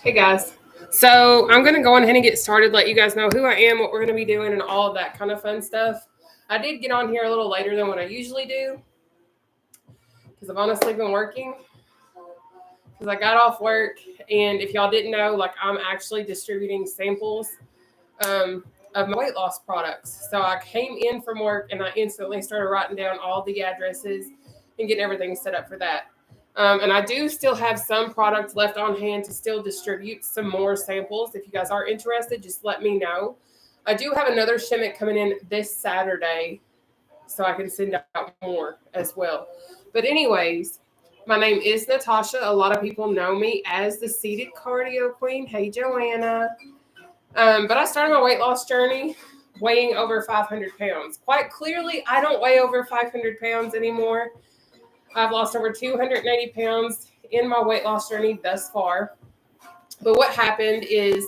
Hey guys. So I'm going to go ahead and get started, let you guys know who I am, what we're going to be doing, and all of that kind of fun stuff. I did get on here a little later than what I usually do because I've honestly been working because I got off work. And if y'all didn't know, like I'm actually distributing samples of my weight loss products. So I came in from work and I instantly started writing down all the addresses and getting everything set up for that. And I do still have some products left on hand to still distribute some more samples. If you guys are interested, just let me know. I do have another shipment coming in this Saturday, so I can send out more as well. But anyways, my name is Nataushia. A lot of people know me as the Seated Cardio Queen. Hey, Joanna. But I started my weight loss journey weighing over 500 pounds. Quite clearly, I don't weigh over 500 pounds anymore. I've lost over 280 pounds in my weight loss journey thus far. But what happened is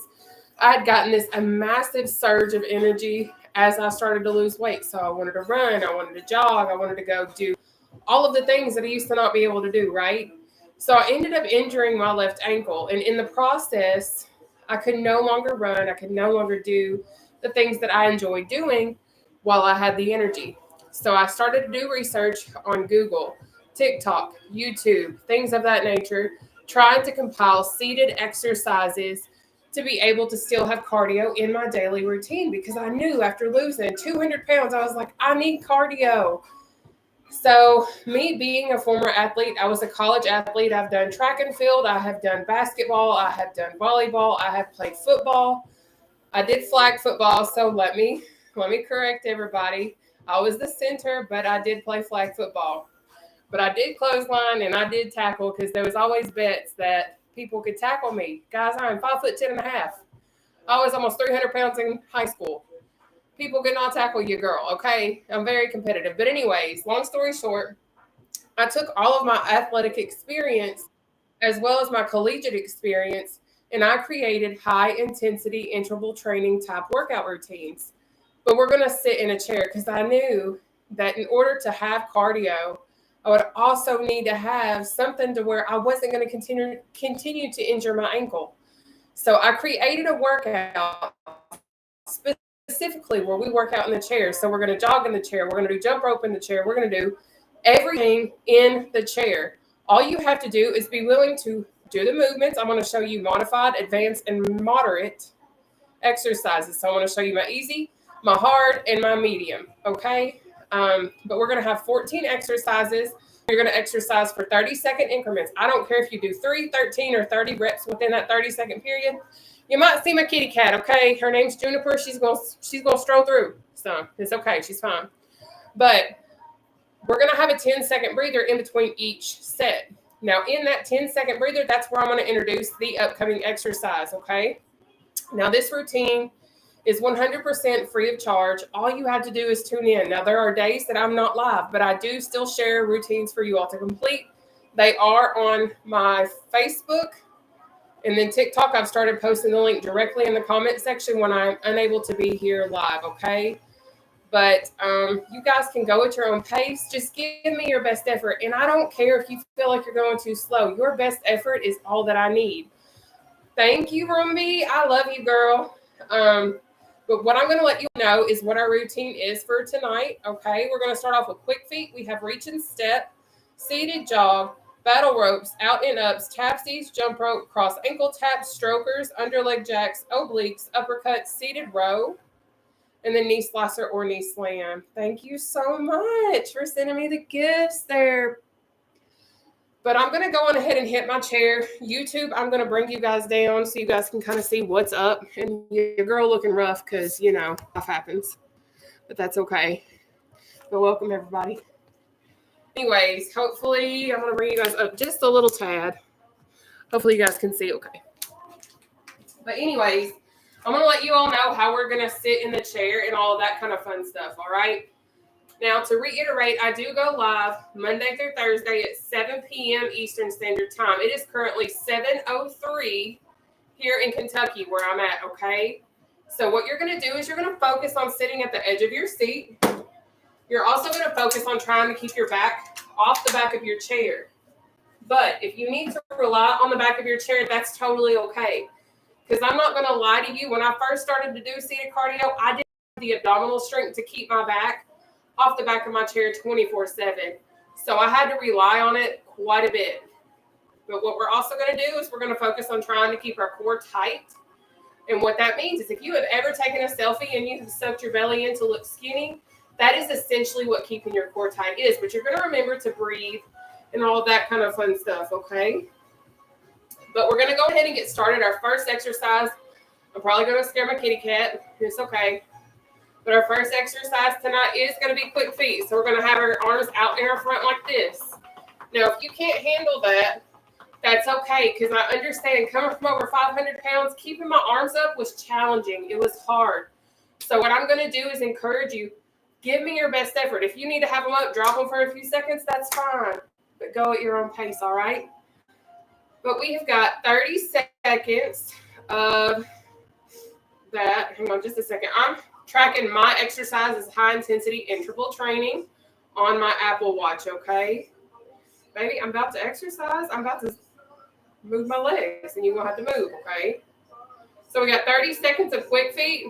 I had gotten a massive surge of energy as I started to lose weight. So I wanted to run, I wanted to jog, I wanted to go do all of the things that I used to not be able to do, right? So I ended up injuring my left ankle. And in the process, I could no longer run. I could no longer do the things that I enjoyed doing while I had the energy. So I started to do research on Google, TikTok, YouTube, things of that nature, trying to compile seated exercises to be able to still have cardio in my daily routine because I knew after losing 200 pounds, I was like, I need cardio. So me being a former athlete, I was a college athlete. I've done track and field. I have done basketball. I have done volleyball. I have played football. I did flag football. So let me correct everybody. I was the center, but I did play flag football. But I did clothesline and I did tackle because there was always bets that people could tackle me. Guys, I'm 5'10" and a half. I was almost 300 pounds in high school. People could not tackle you, girl. Okay, I'm very competitive. But anyways, long story short, I took all of my athletic experience as well as my collegiate experience, and I created high intensity interval training type workout routines. But we're going to sit in a chair because I knew that in order to have cardio, I would also need to have something to where I wasn't going to continue to injure my ankle. So I created a workout specifically where we work out in the chair. So we're going to jog in the chair. We're going to do jump rope in the chair. We're going to do everything in the chair. All you have to do is be willing to do the movements. I'm going to show you modified, advanced, and moderate exercises. So I want to show you my easy, my hard, and my medium. Okay. But we're going to have 14 exercises. You're going to exercise for 30-second increments. I don't care if you do 3, 13, or 30 reps within that 30-second period. You might see my kitty cat, okay? Her name's Juniper. She's gonna stroll through. So it's okay. She's fine. But we're going to have a 10-second breather in between each set. Now, in that 10-second breather, that's where I'm going to introduce the upcoming exercise, okay? Now, this routine is 100% free of charge. All you have to do is tune in. Now, there are days that I'm not live, but I do still share routines for you all to complete. They are on my Facebook. And then TikTok, I've started posting the link directly in the comment section when I'm unable to be here live, okay? But you guys can go at your own pace. Just give me your best effort. And I don't care if you feel like you're going too slow. Your best effort is all that I need. Thank you, Rumby. I love you, girl. But what I'm going to let you know is what our routine is for tonight, okay? We're going to start off with quick feet. We have reach and step, seated jog, battle ropes, out and ups, tapsies, jump rope, cross ankle taps, strokers, underleg jacks, obliques, uppercuts, seated row, and then knee slicer or knee slam. Thank you so much for sending me the gifts there. But I'm going to go on ahead and hit my chair. YouTube, I'm going to bring you guys down so you guys can kind of see what's up. And your girl looking rough because, you know, stuff happens. But that's okay. But welcome, everybody. Anyways, hopefully I'm going to bring you guys up just a little tad. Hopefully you guys can see okay. But anyways, I'm going to let you all know how we're going to sit in the chair and all of that kind of fun stuff, all right? Now, to reiterate, I do go live Monday through Thursday at 7 p.m. Eastern Standard Time. It is currently 7:03 here in Kentucky where I'm at, okay? So what you're going to do is you're going to focus on sitting at the edge of your seat. You're also going to focus on trying to keep your back off the back of your chair. But if you need to rely on the back of your chair, that's totally okay. Because I'm not going to lie to you. When I first started to do seated cardio, I didn't have the abdominal strength to keep my back off the back of my chair 24/7. So I had to rely on it quite a bit. But what we're also going to do is we're going to focus on trying to keep our core tight. And what that means is if you have ever taken a selfie and you have sucked your belly in to look skinny, that is essentially what keeping your core tight is. But you're going to remember to breathe and all that kind of fun stuff, okay? But we're going to go ahead and get started. Our first exercise, I'm probably going to scare my kitty cat. It's okay. But our first exercise tonight is going to be quick feet. So we're going to have our arms out in our front like this. Now, if you can't handle that, that's okay, because I understand coming from over 500 pounds, keeping my arms up was challenging. It was hard. So what I'm going to do is encourage you, give me your best effort. If you need to have them up, drop them for a few seconds, that's fine. But go at your own pace, all right? But we have got 30 seconds of that. Hang on just a second. I'm tracking my exercise as high-intensity interval training on my Apple Watch, okay? Baby, I'm about to exercise. I'm about to move my legs, and you're going to have to move, okay? So we got 30 seconds of quick feet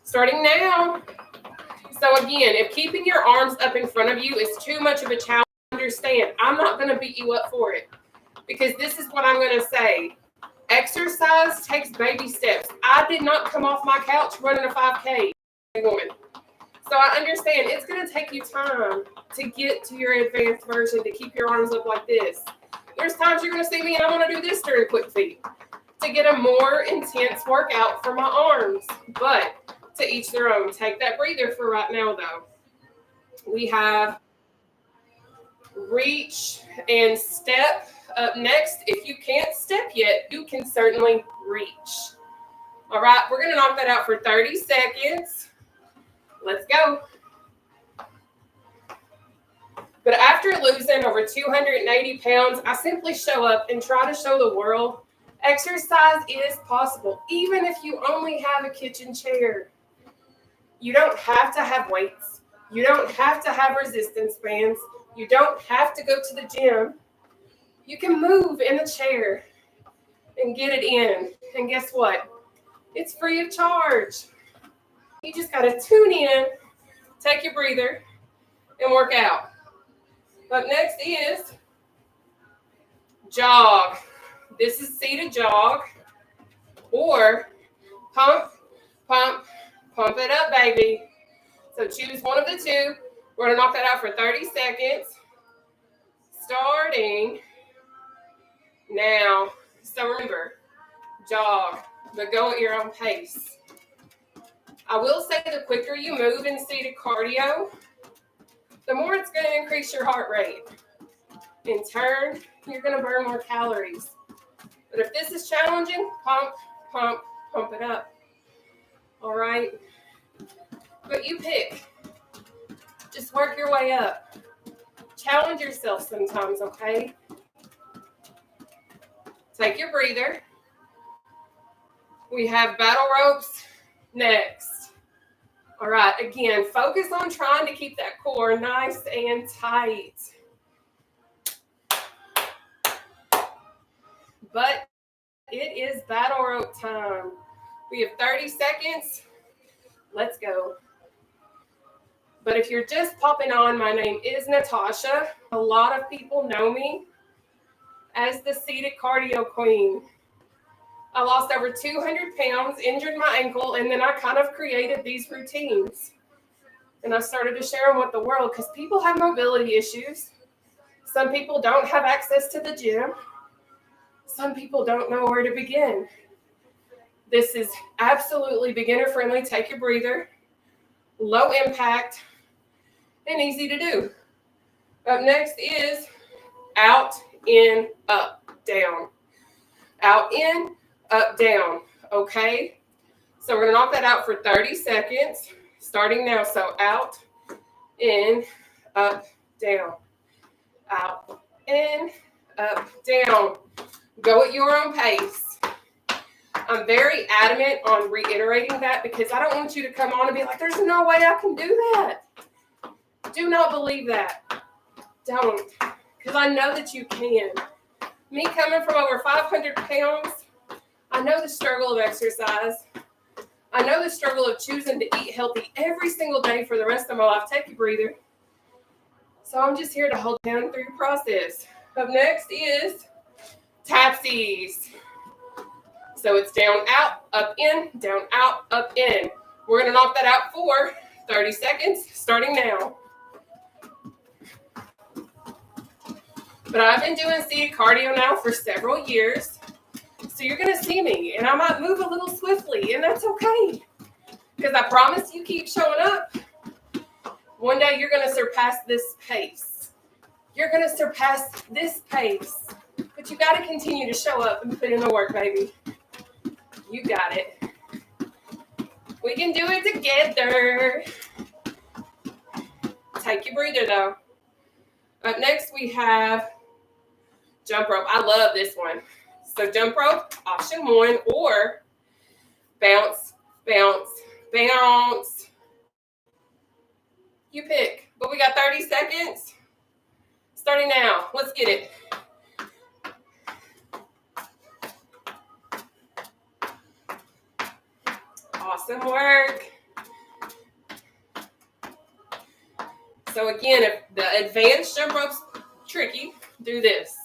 starting now. So again, if keeping your arms up in front of you is too much of a challenge, understand, I'm not going to beat you up for it, because this is what I'm going to say. Exercise takes baby steps. I did not come off my couch running a 5K, woman. So I understand it's going to take you time to get to your advanced version, to keep your arms up like this. There's times you're going to see me and I want to do this during quick feet to get a more intense workout for my arms. But to each their own. Take that breather for right now, though. We have reach and step up next. If you can't step yet, you can certainly reach. All right, we're going to knock that out for 30 seconds. Let's go. But after losing over 280 pounds, I simply show up and try to show the world exercise is possible, even if you only have a kitchen chair. You don't have to have weights. You don't have to have resistance bands. You don't have to go to the gym. You can move in a chair and get it in. And guess what? It's free of charge. You just got to tune in, take your breather, and work out. Up next is jog. This is seated jog, or pump, pump, pump it up, baby. So choose one of the two. We're going to knock that out for 30 seconds. Starting now. So remember, jog, but go at your own pace. I will say the quicker you move in seated cardio, the more it's going to increase your heart rate. In turn, you're going to burn more calories. But if this is challenging, pump, pump, pump it up. All right? But you pick. Just work your way up. Challenge yourself sometimes, okay? Take your breather. We have battle ropes next. All right, again, focus on trying to keep that core nice and tight. But it is battle rope time. We have 30 seconds. Let's go. But if you're just popping on, my name is Nataushia. A lot of people know me as the seated cardio queen. I lost over 200 pounds, injured my ankle, and then I kind of created these routines. And I started to share them with the world because people have mobility issues. Some people don't have access to the gym. Some people don't know where to begin. This is absolutely beginner friendly. Take your breather. Low impact and easy to do. Up next is out, in, up, down. Out, in, up, down. Okay? So we're going to knock that out for 30 seconds, starting now. So out, in, up, down. Out, in, up, down. Go at your own pace. I'm very adamant on reiterating that because I don't want you to come on and be like, there's no way I can do that. Do not believe that. Don't. Because I know that you can. Me coming from over 500 pounds, I know the struggle of exercise. I know the struggle of choosing to eat healthy every single day for the rest of my life. Take a breather. So I'm just here to hold down through your process. Up next is tapsies. So it's down, out, up, in, down, out, up, in. We're going to knock that out for 30 seconds, starting now. But I've been doing seated cardio now for several years. So you're going to see me, and I might move a little swiftly, and that's okay. Because I promise you keep showing up. One day you're going to surpass this pace. You're going to surpass this pace. But you got to continue to show up and put in the work, baby. You got it. We can do it together. Take your breather, though. Up next, we have jump rope. I love this one. So jump rope, option 1, or bounce, bounce, bounce. You pick. But we got 30 seconds. Starting now. Let's get it. Awesome work. So again, if the advanced jump rope's tricky, do this.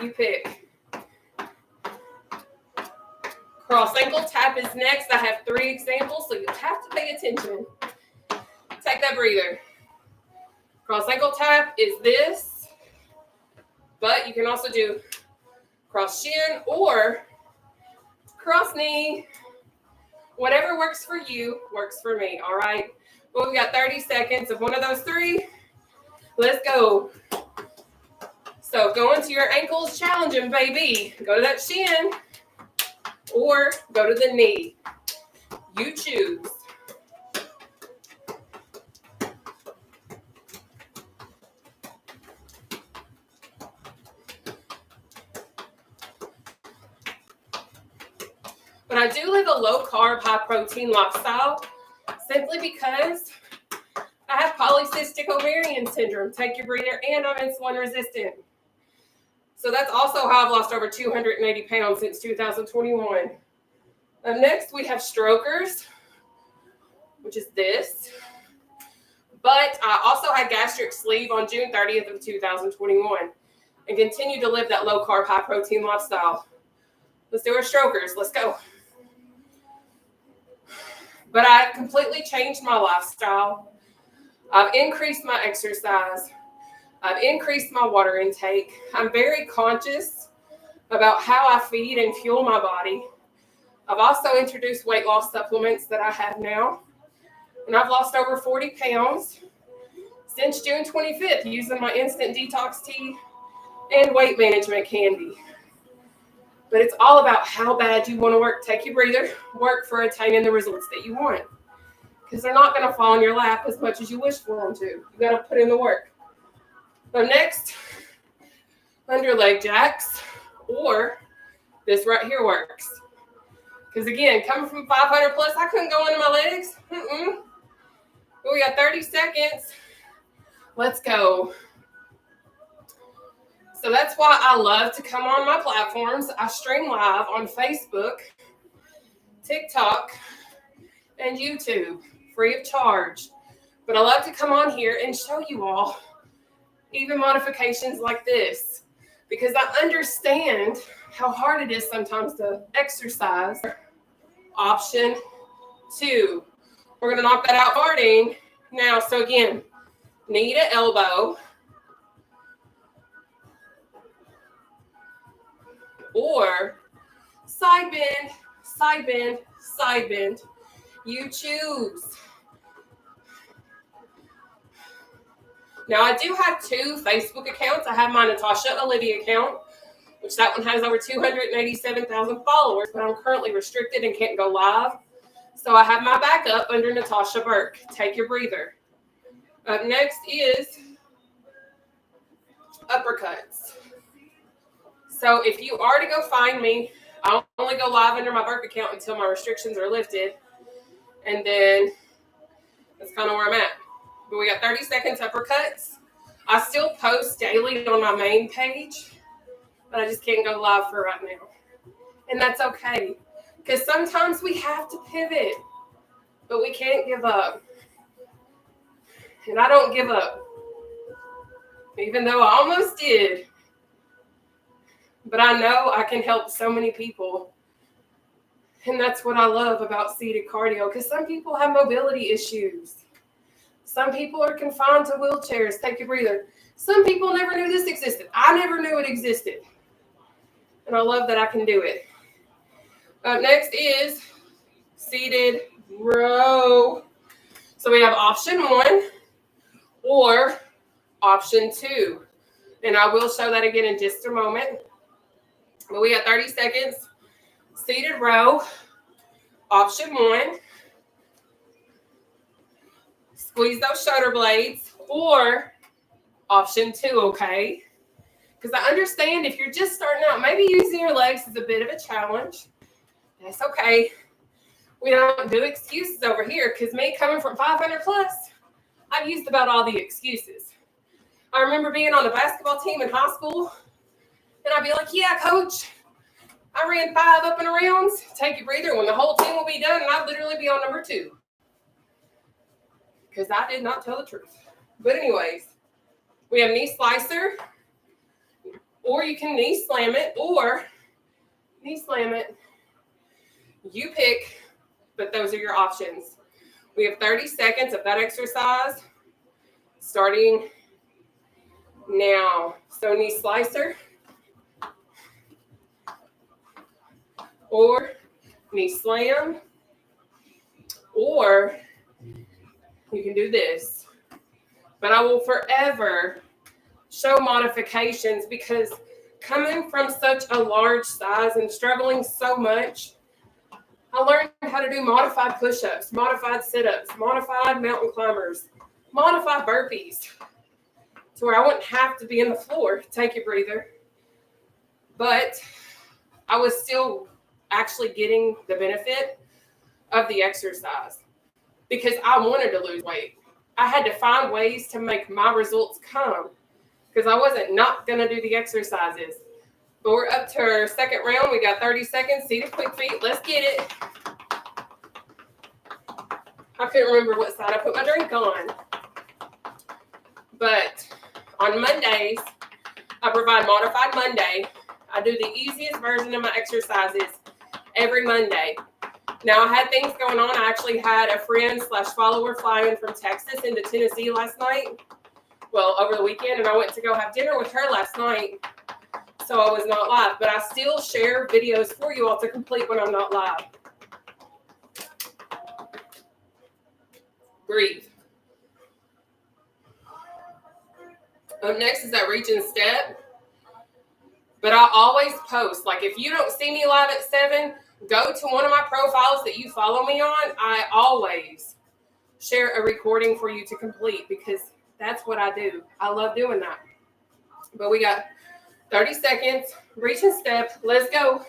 You pick. Cross ankle tap is next. I have 3 examples, so you have to pay attention. Take that breather. Cross ankle tap is this, but you can also do cross shin or cross knee. Whatever works for you works for me, all right? Well, we got 30 seconds of one of those 3. Let's go. So go into your ankles, challenge them, baby. Go to that shin or go to the knee. You choose. But I do live a low-carb, high-protein lifestyle simply because I have polycystic ovarian syndrome. Take your breather, and I'm insulin resistant. So that's also how I've lost over 280 pounds since 2021. Next, we have strokers, which is this. But I also had gastric sleeve on June 30th of 2021 and continue to live that low-carb, high-protein lifestyle. Let's do our strokers. Let's go. But I completely changed my lifestyle. I've increased my exercise. I've increased my water intake. I'm very conscious about how I feed and fuel my body. I've also introduced weight loss supplements that I have now. And I've lost over 40 pounds since June 25th using my instant detox tea and weight management candy. But it's all about how bad you want to work. Take your breather. Work for attaining the results that you want. Because they're not going to fall in your lap as much as you wish for them to. You got to put in the work. So next, under leg jacks, or this right here works. Because again, coming from 500 plus, I couldn't go into my legs. But we got 30 seconds. Let's go. So that's why I love to come on my platforms. I stream live on Facebook, TikTok, and YouTube, free of charge. But I love to come on here and show you all even modifications like this, because I understand how hard it is sometimes to exercise. Option 2. We're going to knock that out starting now. So again, knee to elbow. Or side bend, side bend, side bend. You choose. Now, I do have 2 Facebook accounts. I have my Nataushia Olivia account, which that one has over 287,000 followers, but I'm currently restricted and can't go live. So I have my backup under Nataushia Burke. Take your breather. Up next is uppercuts. So if you are to go find me, I'll only go live under my Burke account until my restrictions are lifted. And then that's kind of where I'm at. But we got 30 seconds uppercuts. I still post daily on my main page, but I just can't go live for right now. And that's okay. Because sometimes we have to pivot, but we can't give up. And I don't give up, even though I almost did. But I know I can help so many people. And that's what I love about seated cardio, because some people have mobility issues. Some people are confined to wheelchairs. Take a breather. Some people never knew this existed. I never knew it existed. And I love that I can do it. Up next is seated row. So we have option 1 or option 2. And I will show that again in just a moment. But we got 30 seconds. Seated row. Option 1. Squeeze those shoulder blades. Or option 2, okay? Because I understand if you're just starting out, maybe using your legs is a bit of a challenge. That's okay. We don't do excuses over here, because me coming from 500 plus, I've used about all the excuses. I remember being on the basketball team in high school, and I'd be like, yeah, coach, I ran 5 up and arounds. Take a breather when the whole team will be done, and I'd literally be on number 2. Because I did not tell the truth. But anyways, we have knee slicer, or you can knee slam it, or knee slam it. You pick, but those are your options. We have 30 seconds of that exercise starting now. So knee slicer or knee slam, or you can do this. But I will forever show modifications, because coming from such a large size and struggling so much, I learned how to do modified push-ups, modified sit-ups, modified mountain climbers, modified burpees, to where I wouldn't have to be in the floor. Take a breather. But I was still actually getting the benefit of the exercise, because I wanted to lose weight. I had to find ways to make my results come, because I wasn't not going to do the exercises. But we're up to our second round. We got 30 seconds. Seated quick feet. Let's get it. I couldn't remember what side I put my drink on. But on Mondays, I provide Modified Monday. I do the easiest version of my exercises every Monday. Now, I had things going on. I actually had a friend/follower fly in from Texas into Tennessee last night. Well, over the weekend, and I went to go have dinner with her last night. So I was not live, but I still share videos for you all to complete when I'm not live. Breathe. Up next is that reach and step. But I always post, like if you don't see me live at 7, go to one of my profiles that you follow me on. I always share a recording for you to complete, because that's what I do. I love doing that. But we got 30 seconds, reach and step. Let's go.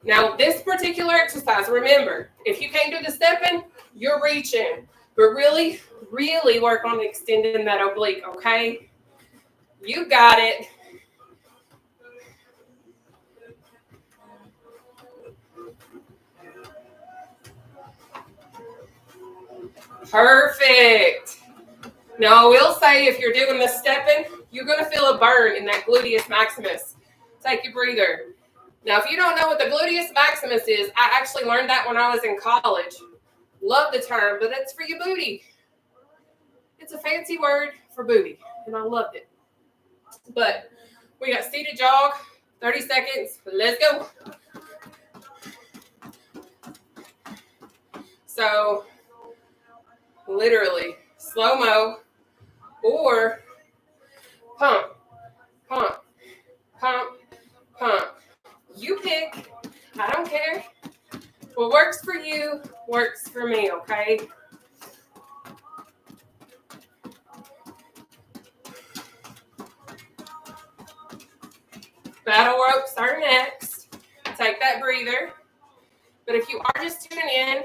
Now, this particular exercise, remember, if you can't do the stepping, you're reaching. But really, really work on extending that oblique, okay? You got it. Perfect. Now, I will say, if you're doing the stepping, you're going to feel a burn in that gluteus maximus. Take a breather. Now, if you don't know what the gluteus maximus is, I actually learned that when I was in college. Love the term, but it's for your booty. It's a fancy word for booty, and I loved it. But we got seated jog, 30 seconds. Let's go. So, literally, slow-mo, or pump, pump, pump, pump. You pick. I don't care. What works for you works for me, okay? Battle ropes are next. Take that breather. But if you are just tuning in,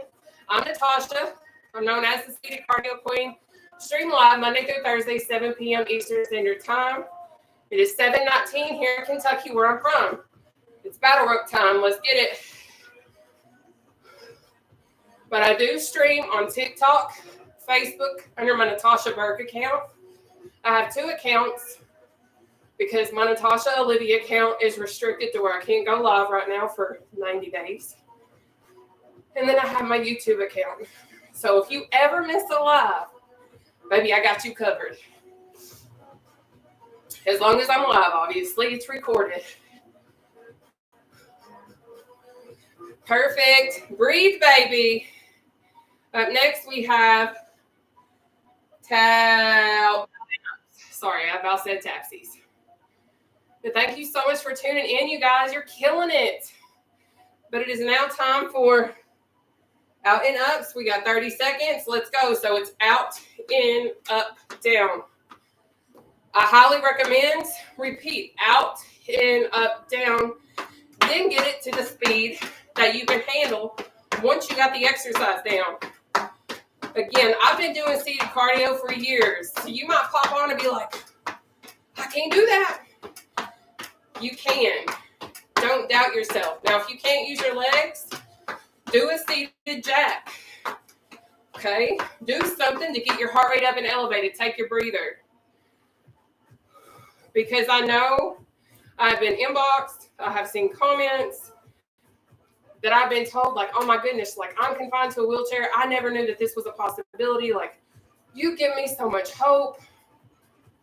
I'm Nataushia. I'm known as the Seated Cardio Queen. Stream live Monday through Thursday, 7 p.m. Eastern Standard Time. It is 7:19 here in Kentucky, where I'm from. It's battle rope time. Let's get it. But I do stream on TikTok, Facebook, under my Nataushia Burke account. I have 2 accounts because my Nataushia Olivia account is restricted to where I can't go live right now for 90 days. And then I have my YouTube account. So if you ever miss a live, baby, I got you covered. As long as I'm live, obviously, it's recorded. Perfect. Breathe, baby. Up next, we have Sorry, I about said tapsies. But thank you so much for tuning in, you guys. You're killing it. But it is now time for out and ups. We got 30 seconds. Let's go. So it's out, in, up, down. I highly recommend repeat out, in, up, down. Then get it to the speed that you can handle once you got the exercise down. Again, I've been doing seated cardio for years. So you might pop on and be like, I can't do that. You can. Don't doubt yourself. Now, if you can't use your legs, do a seated jack. Okay? Do something to get your heart rate up and elevated. Take your breather. Because I know I've been inboxed. I have seen comments that I've been told, like, oh my goodness, like, I'm confined to a wheelchair. I never knew that this was a possibility. Like, you give me so much hope.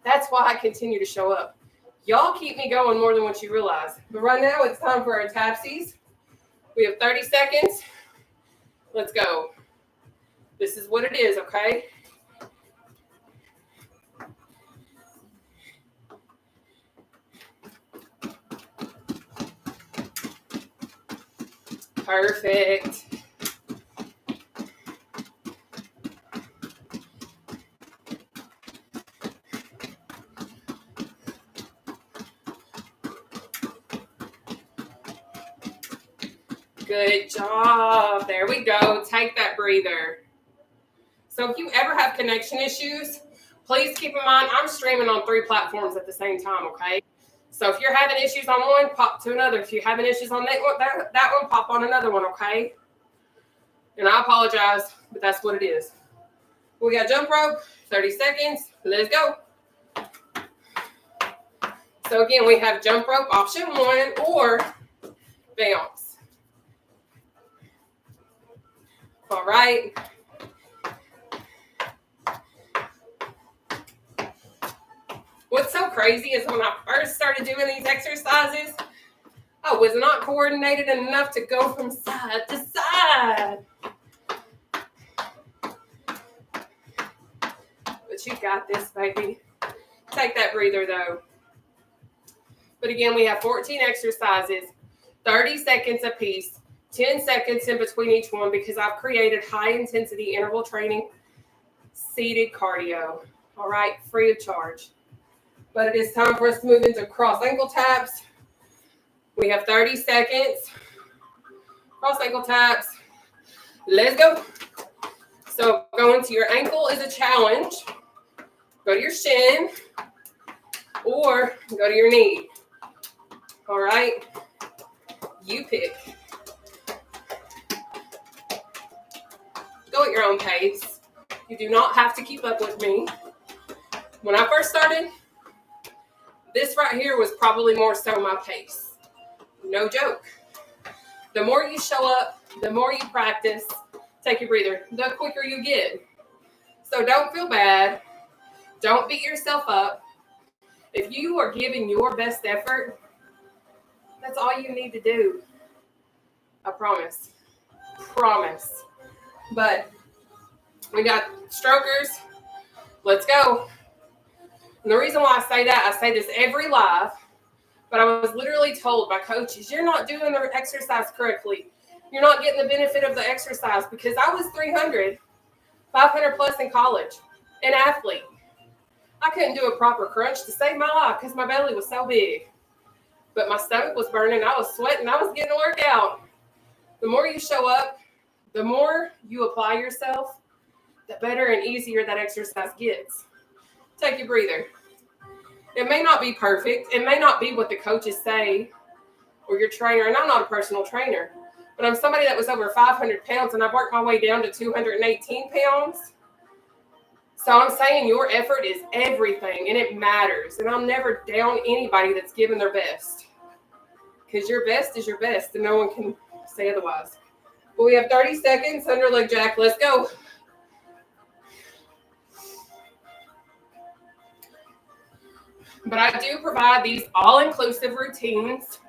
That's why I continue to show up. Y'all keep me going more than what you realize. But right now, it's time for our tapsies. We have 30 seconds. Let's go. This is what it is, okay? Perfect. Good job. There we go. Take that breather. So if you ever have connection issues, please keep in mind I'm streaming on 3 platforms at the same time, okay? So if you're having issues on one, pop to another. If you're having issues on that one, pop on another one, okay? And I apologize, but that's what it is. We got jump rope, 30 seconds. Let's go. So again, we have jump rope option 1 or bounce. All right. What's so crazy is when I first started doing these exercises, I was not coordinated enough to go from side to side. But you got this, baby. Take that breather, though. But again, we have 14 exercises, 30 seconds apiece, 10 seconds in between each one because I've created high-intensity interval training, seated cardio, all right, free of charge. But it is time for us to move into cross ankle taps. We have 30 seconds. Cross ankle taps. Let's go. So going to your ankle is a challenge. Go to your shin or go to your knee. All right. You pick. Go at your own pace. You do not have to keep up with me. When I first started, this right here was probably more so my pace. No joke. The more you show up, the more you practice, take your breather, the quicker you get. So don't feel bad. Don't beat yourself up. If you are giving your best effort, that's all you need to do. I promise. Promise. But we got strokers. Let's go. And the reason why I say that, I say this every live, but I was literally told by coaches, you're not doing the exercise correctly. You're not getting the benefit of the exercise because I was 300, 500 plus in college, an athlete. I couldn't do a proper crunch to save my life because my belly was so big. But my stomach was burning. I was sweating. I was getting a workout. The more you show up, The more you apply yourself, the better and easier that exercise gets. Take a breather. It may not be perfect. It may not be what the coaches say or your trainer. And I'm not a personal trainer, but I'm somebody that was over 500 pounds and I've worked my way down to 218 pounds. So I'm saying your effort is everything and it matters. And I'll never down anybody that's giving their best. Because your best is your best and no one can say otherwise. But we have 30 seconds under leg jack. Let's go. But I do provide these all-inclusive routines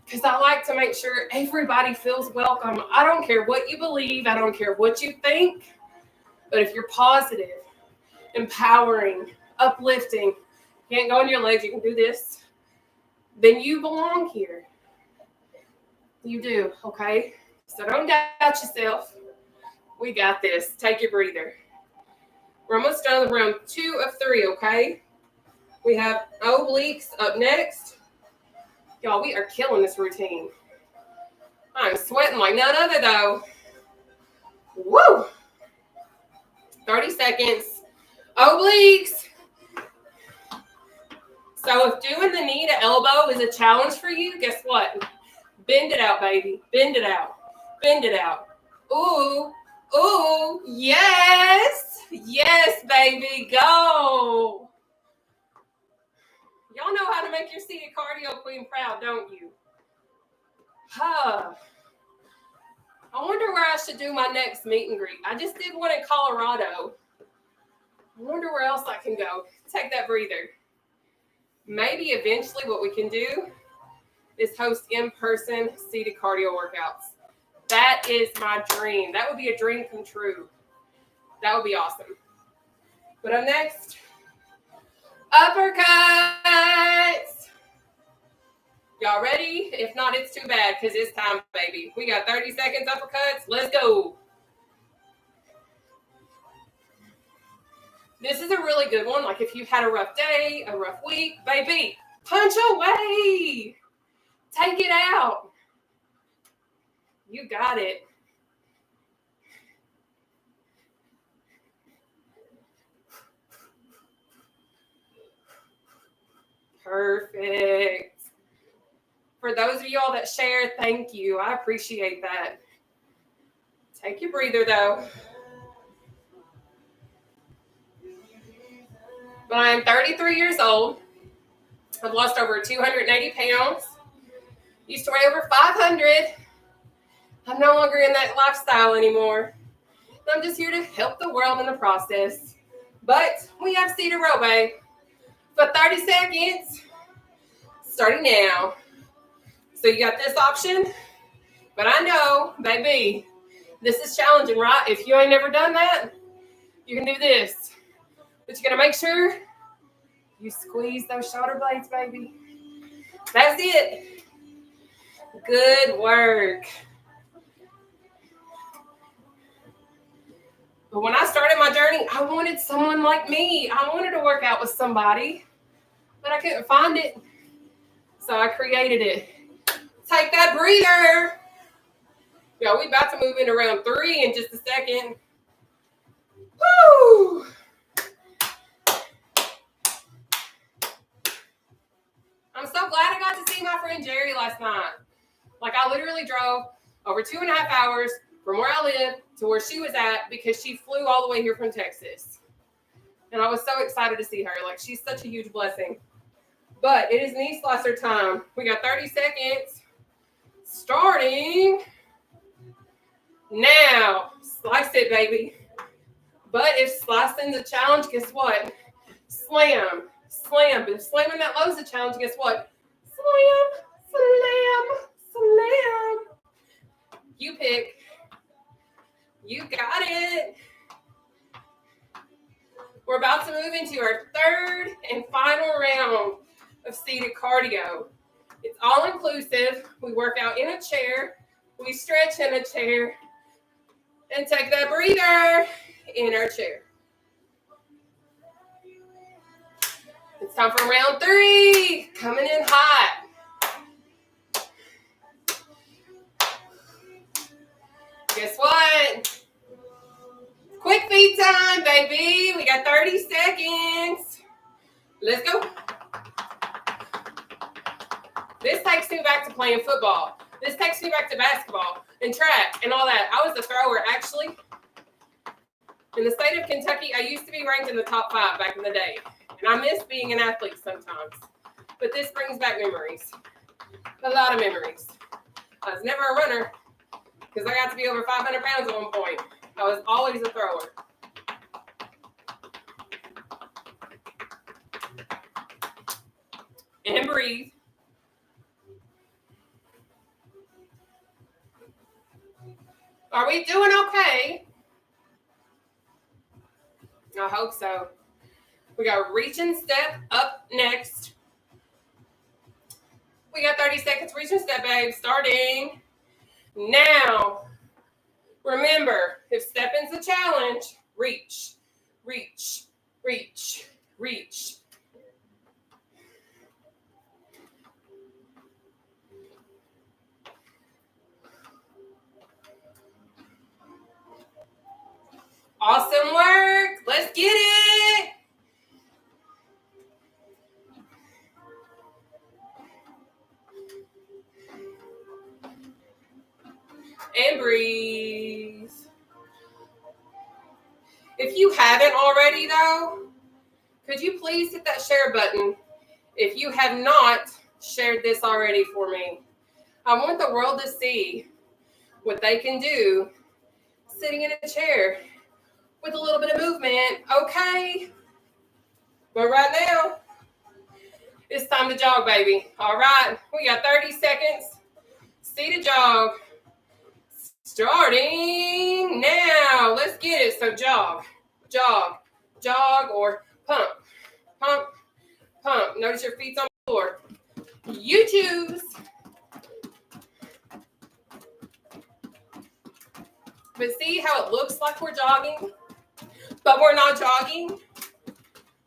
because I like to make sure everybody feels welcome. I don't care what you believe. I don't care what you think. But if you're positive, empowering, uplifting, you can't go on your legs, you can do this, then you belong here. You do, okay? So don't doubt yourself. We got this. Take your breather. We're almost done with round 2 of 3, okay? We have obliques up next. Y'all, we are killing this routine. I'm sweating like none other, though. Woo! 30 seconds. Obliques. So if doing the knee to elbow is a challenge for you, guess what? Bend it out, baby. Bend it out. Bend it out. Ooh. Ooh. Yes. Yes, baby. Go. Y'all know how to make your seated cardio queen proud, don't you? Huh. I wonder where I should do my next meet and greet. I just did one in Colorado. I wonder where else I can go. Take that breather. Maybe eventually what we can do is host in-person seated cardio workouts. That is my dream. That would be a dream come true. That would be awesome. But up next, uppercuts. Y'all ready? If not, it's too bad because it's time, baby. We got 30 seconds uppercuts. Let's go. This is a really good one. Like if you've had a rough day, a rough week, baby, punch away. Take it out. You got it. Perfect. For those of y'all that share, thank you. I appreciate that. Take your breather, though. But I am 33 years old. I've lost over 280 pounds. Used to weigh over 500. I'm no longer in that lifestyle anymore. I'm just here to help the world in the process. But we have seated row, babe. For 30 seconds, starting now. So you got this option. But I know, baby, this is challenging, right? If you ain't never done that, you can do this. But you got to make sure you squeeze those shoulder blades, baby. That's it. Good work. But when I started my journey, I wanted someone like me. I wanted to work out with somebody, but I couldn't find it. So I created it. Take that breather. Yeah, we about to move into round 3 in just a second. Woo! I'm so glad I got to see my friend Jerry last night. Like I literally drove over 2.5 hours from where I live to where she was at because she flew all the way here from Texas. And I was so excited to see her. Like she's such a huge blessing. But it is knee slicer time. We got 30 seconds. Starting now. Slice it, baby. But if slicing's a challenge, guess what? Slam. Slam. But if slamming that low is a challenge, guess what? Slam. Slam. Slam. You pick. You got it. We're about to move into our 3rd and final round of seated cardio. It's all inclusive. We work out in a chair. We stretch in a chair. And take that breather in our chair. It's time for round 3. Coming in hot. Guess what? Quick feed time, baby. We got 30 seconds. Let's go. This takes me back to playing football. This takes me back to basketball and track and all that. I was a thrower, actually. In the state of Kentucky, I used to be ranked in the top 5 back in the day. And I miss being an athlete sometimes. But this brings back memories. A lot of memories. I was never a runner because I got to be over 500 pounds at one point. I was always a thrower. And breathe. Are we doing okay? I hope so. We got reach and step up next. We got 30 seconds, reach and step, babe. Starting now. Remember, if stepping's a challenge, reach, reach, reach, reach. Awesome work. Let's get it. And breathe. If you haven't already, though, could you please hit that share button if you have not shared this already for me? I want the world to see what they can do sitting in a chair with a little bit of movement, okay? But right now, it's time to jog, baby. All right, we got 30 seconds. Seated jog. Starting now. Let's get it. So jog, jog, jog, or pump, pump, pump. Notice your feet's on the floor. You choose. But see how it looks like we're jogging, but we're not jogging?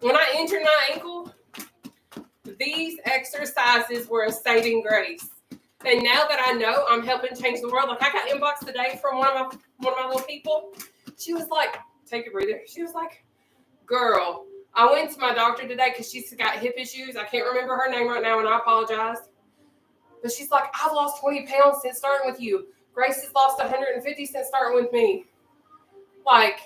When I injured my ankle, these exercises were a saving grace. And now that I know I'm helping change the world, like I got inbox today from one of my little people. She was like, take a breather. She was like, girl, I went to my doctor today because she's got hip issues. I can't remember her name right now, and I apologize. But she's like, I've lost 20 pounds since starting with you. Grace has lost 150 since starting with me. Like,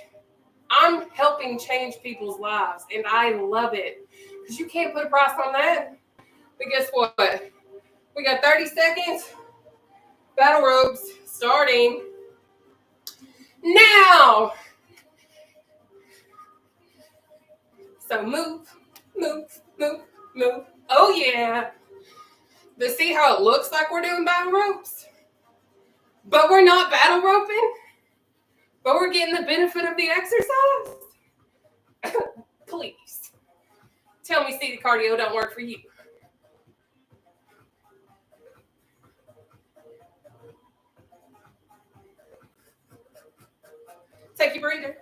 I'm helping change people's lives, and I love it. Because you can't put a price on that. But guess what? We got 30 seconds. Battle ropes starting now. So move, move, move, move. Oh, yeah. But see how it looks like we're doing battle ropes? But we're not battle roping? But we're getting the benefit of the exercise? Please. Tell me seated cardio don't work for you. Take your breather.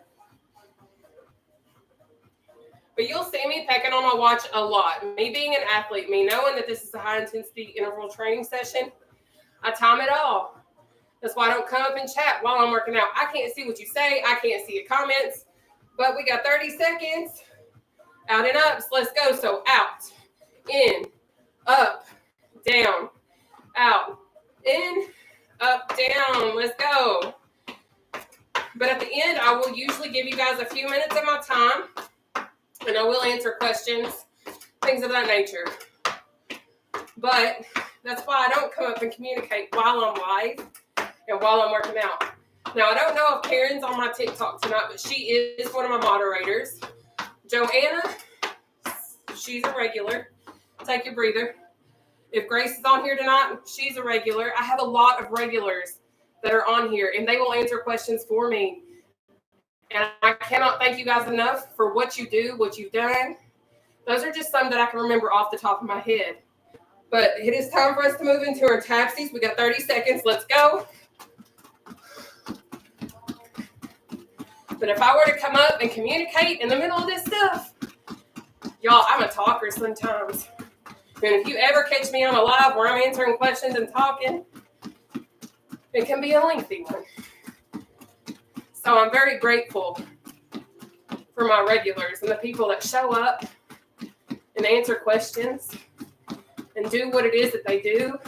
But you'll see me pecking on my watch a lot. Me being an athlete, me knowing that this is a high-intensity interval training session, I time it all. That's why I don't come up and chat while I'm working out. I can't see what you say. I can't see your comments. But we got 30 seconds. Out and up. So let's go. So out, in, up, down, out, in, up, down. Let's go. But at the end, I will usually give you guys a few minutes of my time. And I will answer questions, things of that nature. But that's why I don't come up and communicate while I'm live and while I'm working out. Now, I don't know if Karen's on my TikTok tonight, but she is one of my moderators. Joanna, she's a regular. Take your breather. If Grace is on here tonight, she's a regular. I have a lot of regulars that are on here, and they will answer questions for me. And I cannot thank you guys enough for what you do, what you've done. Those are just some that I can remember off the top of my head. But it is time for us to move into our tapsies. We got 30 seconds. Let's go. But if I were to come up and communicate in the middle of this stuff, y'all, I'm a talker sometimes. And if you ever catch me on a live where I'm answering questions and talking, it can be a lengthy one. So I'm very grateful for my regulars and the people that show up and answer questions and do what it is that they do.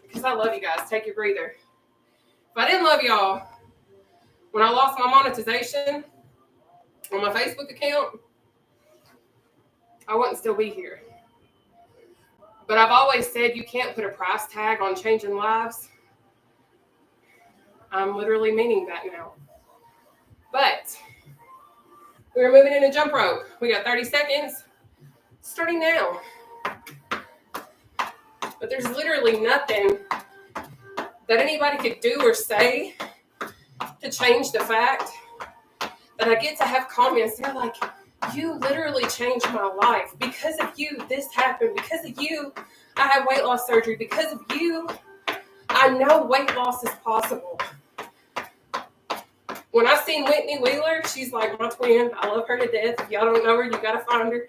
Because I love you guys. Take your breather. If I didn't love y'all, when I lost my monetization on my Facebook account, I wouldn't still be here. But I've always said you can't put a price tag on changing lives. I'm literally meaning that now. But we're moving into jump rope. We got 30 seconds starting now. But there's literally nothing that anybody could do or say to change the fact that I get to have comments. They're like, you literally changed my life. Because of you, this happened. Because of you, I had weight loss surgery. Because of you, I know weight loss is possible. When I seen Whitney Wheeler, she's like my twin. I love her to death. If y'all don't know her, you got to find her.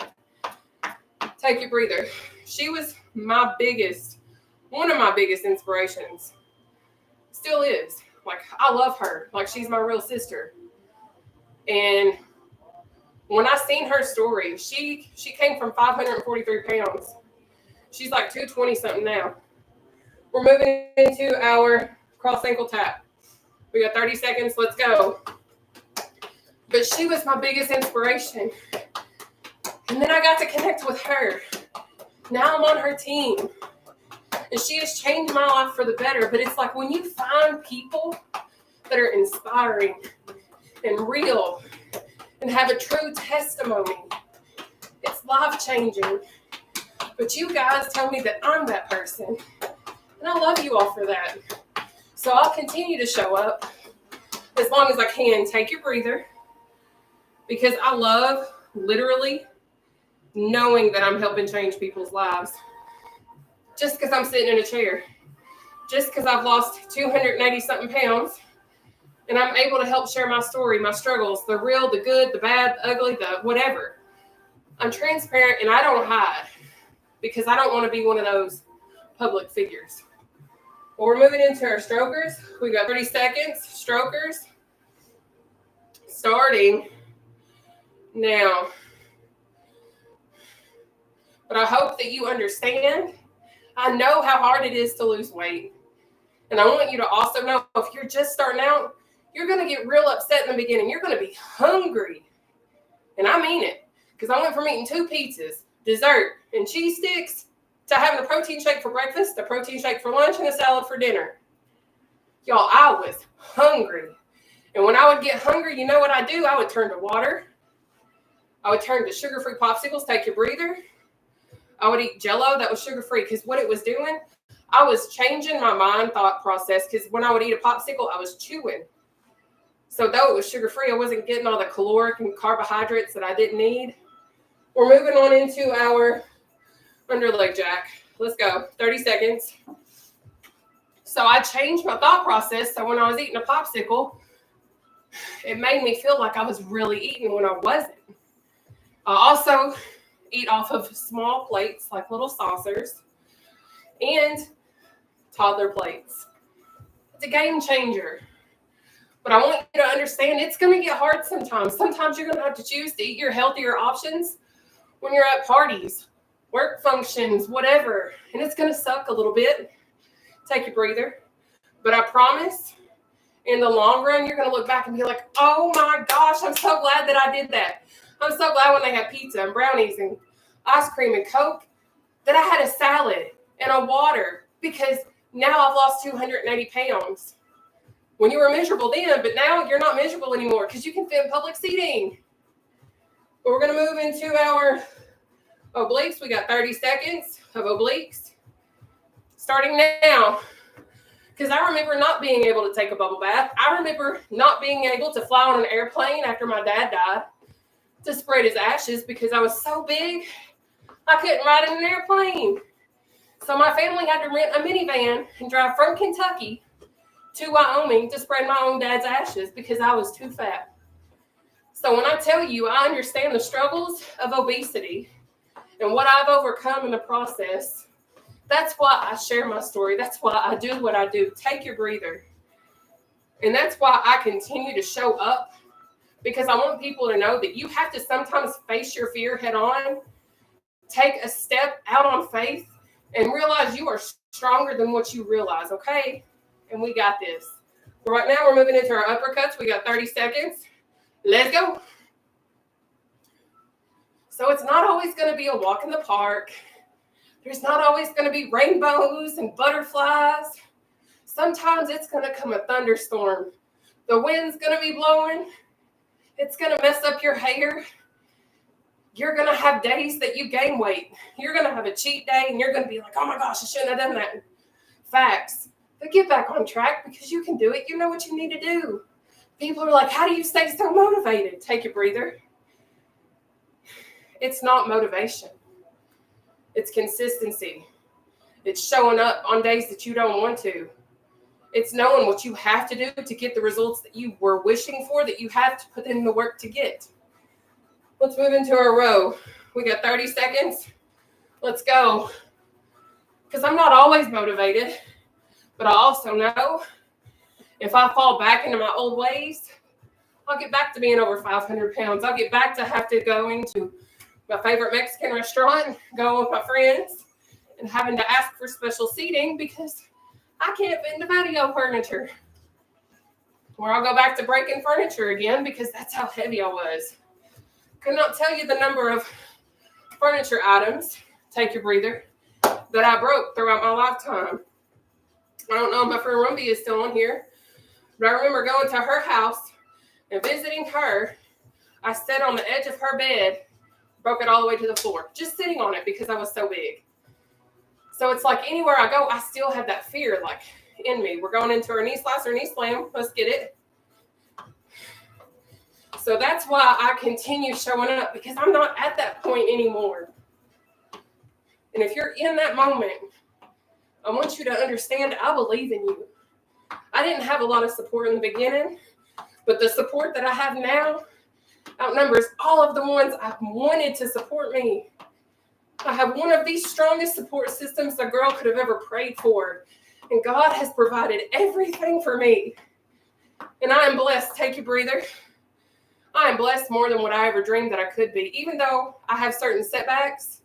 Take your breather. She was one of my biggest inspirations. Still is. Like, I love her. Like, she's my real sister. And when I seen her story, she came from 543 pounds. She's like 220 something now. We're moving into our cross ankle tap. We got 30 seconds. Let's go. But she was my biggest inspiration. And then I got to connect with her. Now I'm on her team. And she has changed my life for the better. But it's like when you find people that are inspiring and real and have a true testimony, it's life-changing. But you guys tell me that I'm that person. And I love you all for that. So I'll continue to show up as long as I can. Take your breather. Because I love literally knowing that I'm helping change people's lives. Just because I'm sitting in a chair. Just because I've lost 280 something pounds. And I'm able to help share my story, my struggles, the real, the good, the bad, the ugly, the whatever. I'm transparent and I don't hide. Because I don't want to be one of those public figures. Well, we're moving into our strokers. We got 30 seconds. Strokers. Starting now. But I hope that you understand. I know how hard it is to lose weight. And I want you to also know if you're just starting out, you're going to get real upset in the beginning. You're going to be hungry. And I mean it. Because I went from eating 2 pizzas, dessert, and cheese sticks to having a protein shake for breakfast, a protein shake for lunch, and a salad for dinner. Y'all, I was hungry. And when I would get hungry, you know what I do? I would turn to water. I would turn to sugar-free popsicles. Take your breather. I would eat Jell-O that was sugar-free because what it was doing, I was changing my mind thought process because when I would eat a popsicle, I was chewing. So though it was sugar-free, I wasn't getting all the caloric and carbohydrates that I didn't need. We're moving on into our underleg jack. Let's go. 30 seconds. So I changed my thought process. So when I was eating a popsicle, it made me feel like I was really eating when I wasn't. I also eat off of small plates, like little saucers, and toddler plates. It's a game changer. But I want you to understand it's going to get hard sometimes. Sometimes you're going to have to choose to eat your healthier options when you're at parties, work functions, whatever. And it's going to suck a little bit. Take your breather. But I promise, in the long run, you're going to look back and be like, oh my gosh, I'm so glad that I did that. I'm so glad when they had pizza and brownies and ice cream and Coke that I had a salad and a water because now I've lost 280 pounds. When you were miserable then, but now you're not miserable anymore because you can fit in public seating. But we're going to move into our obliques. We got 30 seconds of obliques. Starting now. Because I remember not being able to take a bubble bath. I remember not being able to fly on an airplane after my dad died to spread his ashes because I was so big, I couldn't ride in an airplane. So my family had to rent a minivan and drive from Kentucky to Wyoming to spread my own dad's ashes because I was too fat. So when I tell you I understand the struggles of obesity and what I've overcome in the process, that's why I share my story. That's why I do what I do. Take your breather. And that's why I continue to show up, because I want people to know that you have to sometimes face your fear head on, take a step out on faith, and realize you are stronger than what you realize, okay? And we got this. Right now, we're moving into our uppercuts. We got 30 seconds. Let's go. So it's not always going to be a walk in the park. There's not always going to be rainbows and butterflies. Sometimes it's going to come a thunderstorm. The wind's going to be blowing. It's going to mess up your hair. You're going to have days that you gain weight. You're going to have a cheat day, and you're going to be like, oh my gosh, I shouldn't have done that. Facts. But get back on track, because you can do it. You know what you need to do. People are like, how do you stay so motivated? Take a breather. It's not motivation. It's consistency. It's showing up on days that you don't want to. It's knowing what you have to do to get the results that you were wishing for, that you have to put in the work to get. Let's move into our row. We got 30 seconds. Let's go. Because I'm not always motivated, but I also know if I fall back into my old ways, I'll get back to being over 500 pounds. I'll get back to have to going to my favorite Mexican restaurant, going with my friends, and having to ask for special seating because I can't fit into patio furniture. Or I'll go back to breaking furniture again because that's how heavy I was. Could not tell you the number of furniture items, take your breather, that I broke throughout my lifetime. I don't know if my friend Ruby is still on here, but I remember going to her house and visiting her. I sat on the edge of her bed, broke it all the way to the floor, just sitting on it because I was so big. So it's like anywhere I go, I still have that fear like in me. We're going into our knee slice or knee slam. Let's get it. So that's why I continue showing up, because I'm not at that point anymore. And if you're in that moment, I want you to understand I believe in you. I didn't have a lot of support in the beginning, but the support that I have now outnumbers all of the ones I've wanted to support me. I have one of the strongest support systems a girl could have ever prayed for. And God has provided everything for me. And I am blessed. Take your breather. I am blessed more than what I ever dreamed that I could be. Even though I have certain setbacks,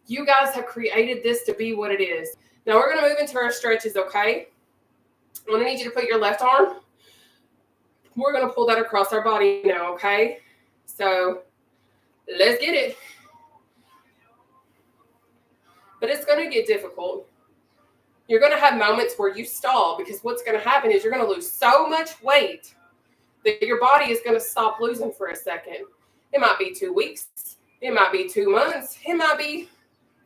you guys have created this to be what it is. Now we're going to move into our stretches, okay? I'm going to need you to put your left arm. We're going to pull that across our body now, okay? So let's get it. But it's going to get difficult. You're going to have moments where you stall, because what's going to happen is you're going to lose so much weight that your body is going to stop losing for a second. It might be 2 weeks. It might be 2 months. It might be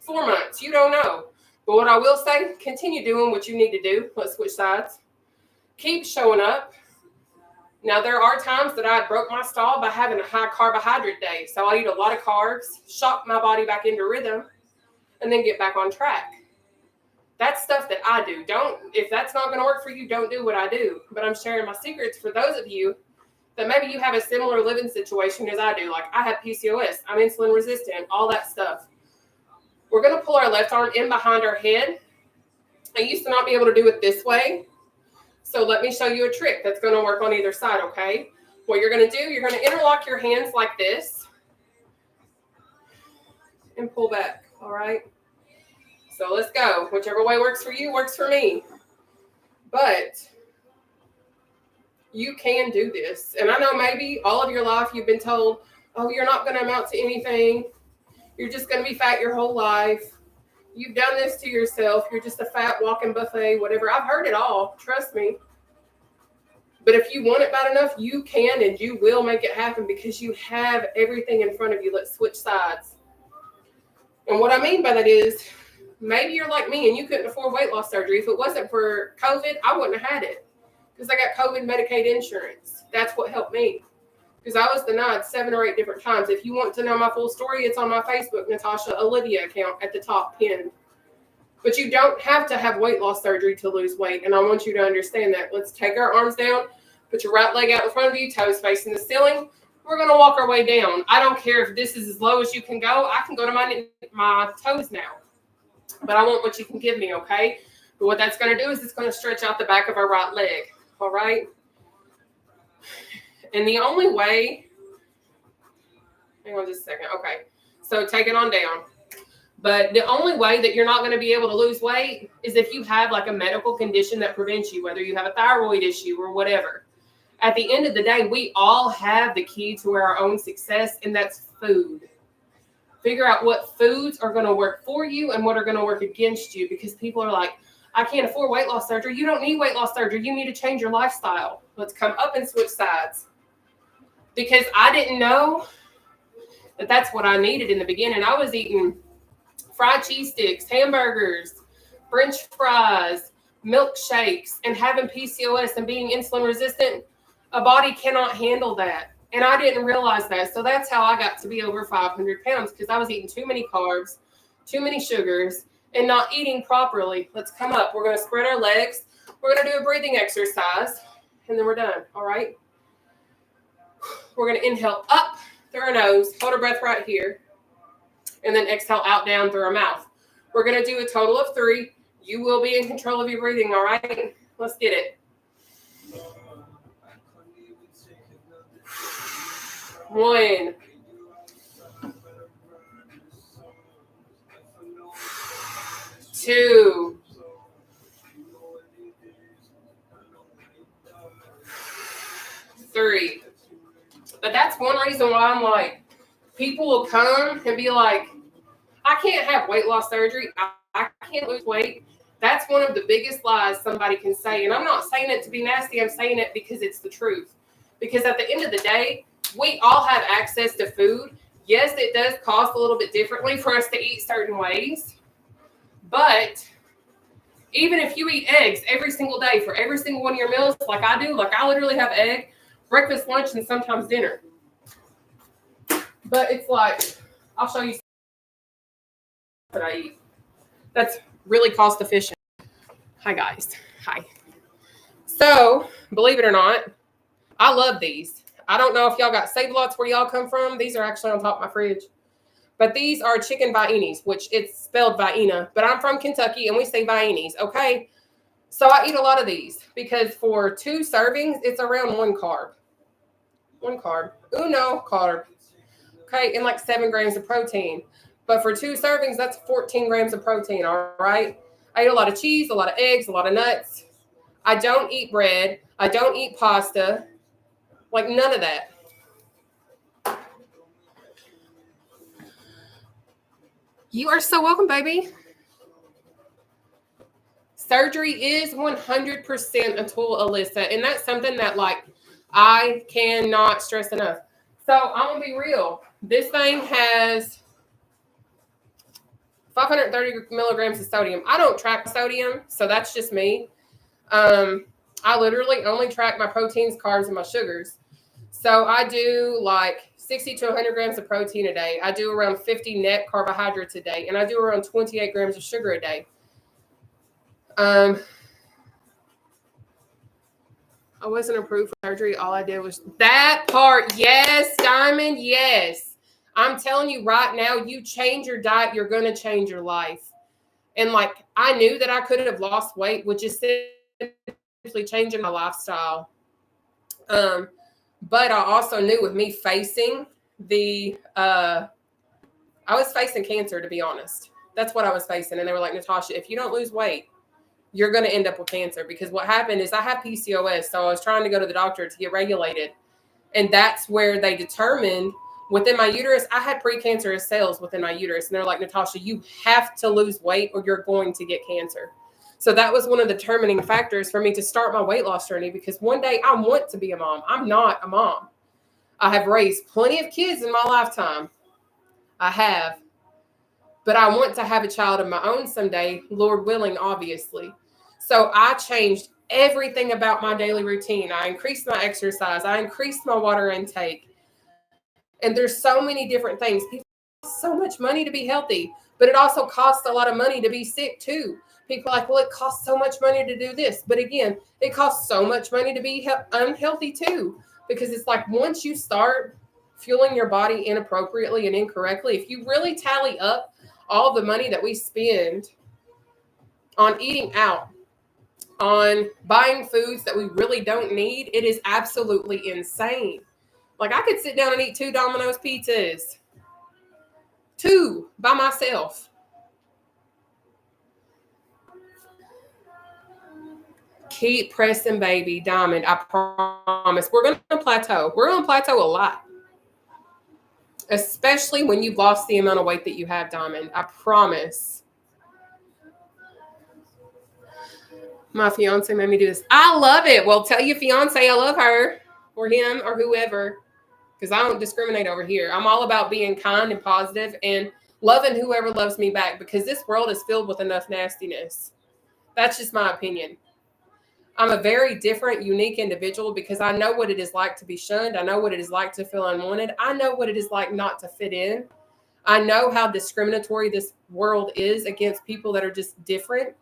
4 months. You don't know. But what I will say, continue doing what you need to do. Let's switch sides. Keep showing up. Now, there are times that I broke my stall by having a high carbohydrate day. So I eat a lot of carbs, shock my body back into rhythm, and then get back on track. That's stuff that I do. If that's not going to work for you, don't do what I do. But I'm sharing my secrets for those of you that maybe you have a similar living situation as I do. Like I have PCOS, I'm insulin resistant, all that stuff. We're going to pull our left arm in behind our head. I used to not be able to do it this way. So let me show you a trick that's going to work on either side, okay? What you're going to do, you're going to interlock your hands like this and pull back, all right? So let's go. Whichever way works for you, works for me. But you can do this. And I know maybe all of your life you've been told, oh, you're not going to amount to anything. You're just going to be fat your whole life. You've done this to yourself. You're just a fat walking buffet, whatever. I've heard it all. Trust me. But if you want it bad enough, you can and you will make it happen, because you have everything in front of you. Let's switch sides. And what I mean by that is, maybe you're like me and you couldn't afford weight loss surgery. If it wasn't for COVID, I wouldn't have had it, because I got COVID Medicaid insurance. That's what helped me, because I was denied 7 or 8 different times. If you want to know my full story, it's on my Facebook, Nataushia Olivia account at the top pinned. But you don't have to have weight loss surgery to lose weight. And I want you to understand that. Let's take our arms down. Put your right leg out in front of you, toes facing the ceiling. We're going to walk our way down. I don't care if this is as low as you can go. I can go to my toes now. But I want what you can give me, okay? But what that's going to do is it's going to stretch out the back of our right leg. All right. And the only way, hang on just a second. Okay. So take it on down. But the only way that you're not going to be able to lose weight is if you have like a medical condition that prevents you, whether you have a thyroid issue or whatever. At the end of the day, we all have the key to our own success, and that's food. Figure out what foods are going to work for you and what are going to work against you, because people are like, I can't afford weight loss surgery. You don't need weight loss surgery. You need to change your lifestyle. Let's come up and switch sides. Because I didn't know that that's what I needed in the beginning. I was eating fried cheese sticks, hamburgers, French fries, milkshakes, and having PCOS and being insulin resistant. A body cannot handle that. And I didn't realize that. So that's how I got to be over 500 pounds, because I was eating too many carbs, too many sugars, and not eating properly. Let's come up. We're going to spread our legs. We're going to do a breathing exercise, and then we're done. All right. We're going to inhale up through our nose. Hold our breath right here. And then exhale out down through our mouth. We're going to do a total of 3. You will be in control of your breathing. All right. Let's get it. 1, 2, 3. But that's one reason why I'm like, people will come and be like, I can't have weight loss surgery. I can't lose weight. That's one of the biggest lies somebody can say. And I'm not saying it to be nasty. I'm saying it because it's the truth. Because at the end of the day, we all have access to food. Yes, it does cost a little bit differently for us to eat certain ways. But even if you eat eggs every single day for every single one of your meals, like I do, like I literally have egg, breakfast, lunch, and sometimes dinner. But it's like, I'll show you that I eat. That's really cost efficient. Hi, guys. Hi. So, believe it or not, I love these. I don't know if y'all got Save-A-Lots where y'all come from. These are actually on top of my fridge. But these are chicken viennies, which it's spelled Vienna. But I'm from Kentucky, and we say viennies, okay? So I eat a lot of these because for 2 servings, it's around 1 carb. 1 carb. Uno carb. Okay, and like 7 grams of protein. But for 2 servings, that's 14 grams of protein, all right? I eat a lot of cheese, a lot of eggs, a lot of nuts. I don't eat bread. I don't eat pasta. Like none of that. You are so welcome, baby. Surgery is 100% a tool, Alyssa. And that's something that, like, I cannot stress enough. So I'm going to be real. This thing has 530 milligrams of sodium. I don't track sodium, so that's just me. I literally only track my proteins, carbs, and my sugars. So I do like 60 to 100 grams of protein a day. I do around 50 net carbohydrates a day, and I do around 28 grams of sugar a day. I wasn't approved for surgery. All I did was that part. Yes, Diamond. Yes. I'm telling you right now, you change your diet, you're going to change your life. And like, I knew that I could have lost weight with just simply changing my lifestyle. But I also knew with me facing I was facing cancer, to be honest. That's what I was facing. And they were like, Nataushia, if you don't lose weight, you're going to end up with cancer. Because what happened is I have PCOS. So I was trying to go to the doctor to get regulated. And that's where they determined within my uterus, I had precancerous cells within my uterus. And they're like, Nataushia, you have to lose weight or you're going to get cancer. So that was one of the determining factors for me to start my weight loss journey, because one day I want to be a mom. I'm not a mom. I have raised plenty of kids in my lifetime. I have. But I want to have a child of my own someday, Lord willing, obviously. So I changed everything about my daily routine. I increased my exercise. I increased my water intake. And there's so many different things. People cost so much money to be healthy, but it also costs a lot of money to be sick too. People are like, well, it costs so much money to do this. But again, it costs so much money to be unhealthy too. Because it's like once you start fueling your body inappropriately and incorrectly, if you really tally up all the money that we spend on eating out, on buying foods that we really don't need, it is absolutely insane. Like, I could sit down and eat 2 Domino's pizzas. 2 by myself. Keep pressing, baby. Diamond, I promise. We're going to plateau. We're going to plateau a lot. Especially when you've lost the amount of weight that you have, Diamond. I promise. My fiance made me do this. I love it. Well, tell your fiance I love her or him or whoever, because I don't discriminate over here. I'm all about being kind and positive and loving whoever loves me back, because this world is filled with enough nastiness. That's just my opinion. I'm a very different, unique individual because I know what it is like to be shunned. I know what it is like to feel unwanted. I know what it is like not to fit in. I know how discriminatory this world is against people that are just different.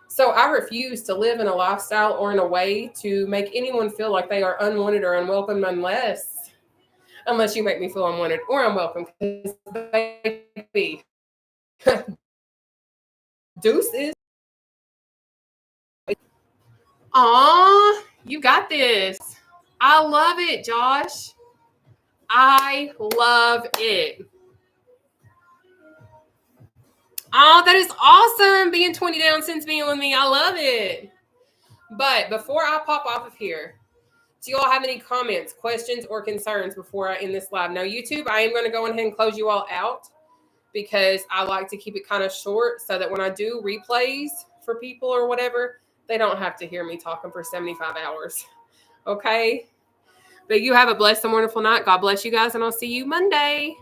So I refuse to live in a lifestyle or in a way to make anyone feel like they are unwanted or unwelcome unless you make me feel unwanted or unwelcome. Because, baby, deuces. Aw, you got this. I love it, Josh. I love it. Oh, that is awesome. Being 20 down since being with me. I love it. But before I pop off of here, do you all have any comments, questions, or concerns before I end this live? Now, YouTube, I am going to go ahead and close you all out because I like to keep it kind of short so that when I do replays for people or whatever, they don't have to hear me talking for 75 hours. Okay? But you have a blessed and wonderful night. God bless you guys, and I'll see you Monday.